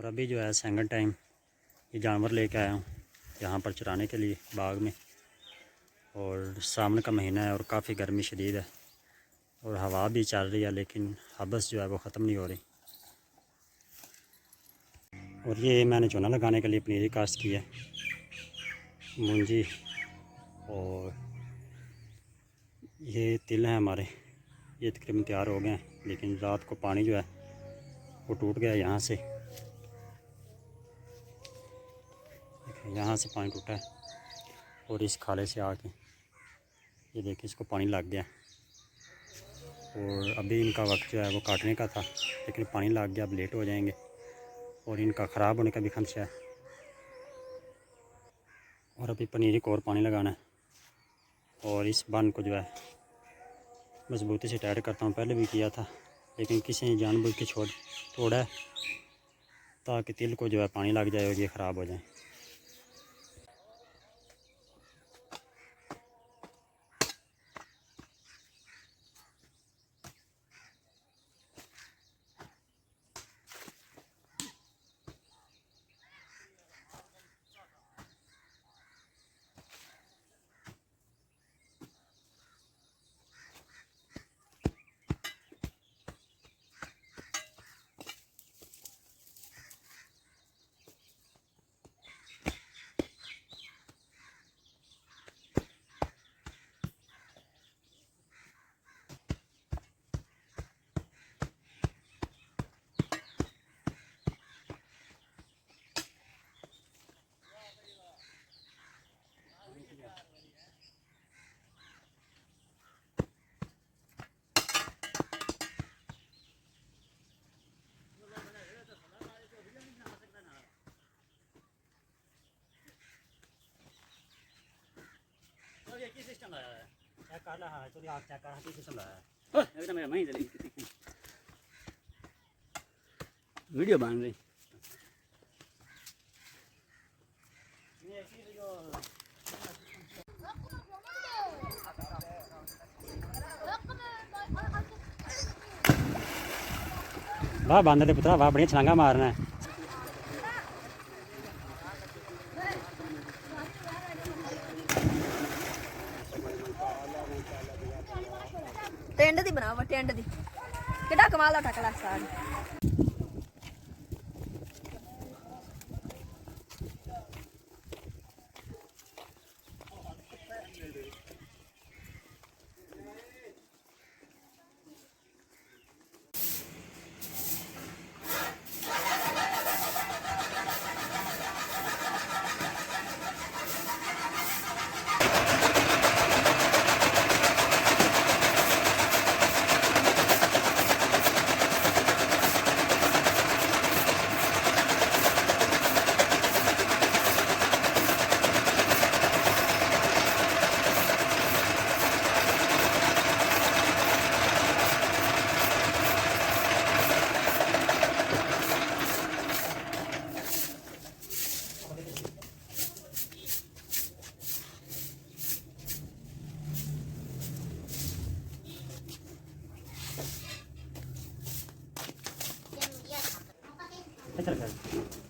और अभी जो है सेकंड टाइम ये जानवर लेके आया हूँ यहाँ पर चराने के लिए बाग में। और सावन का महीना है और काफ़ी गर्मी शदीद है और हवा भी चल रही है, लेकिन हबस जो है वो ख़त्म नहीं हो रही। और ये मैंने चूना लगाने के लिए पनीरी काश्त की है, मूंजी, और ये तिल हैं हमारे, ये तकरीबन तैयार हो गए हैं। लेकिन रात को पानी जो है वो टूट गया यहाँ से, यहाँ से पानी टूटा है और इस खाले से आके ये देखिए इसको पानी लग गया। और अभी इनका वक्त जो है वो काटने का था, लेकिन पानी लग गया, अब लेट हो जाएंगे और इनका ख़राब होने का भी खदशा है। और अभी पनीरी को और पानी लगाना है और इस बन को जो है मजबूती से टाइट करता हूँ। पहले भी किया था लेकिन किसी ने जानबूझ के तोड़ा है ताकि तिल को जो है पानी लग जाए और ये ख़राब हो जाए। सिस्टम है चेक कर ला, हाँ चलिए आप चेक कर, हाँ सिस्टम है एकदम मेरा वहीं चली वीडियो बन रही। वाह बांधे थे पुत्रा, वाह बढ़िया छलांगा मारना है। टेंड दी बनावा, टेंड दी किड़ा कमाल दा टकला साड़। चल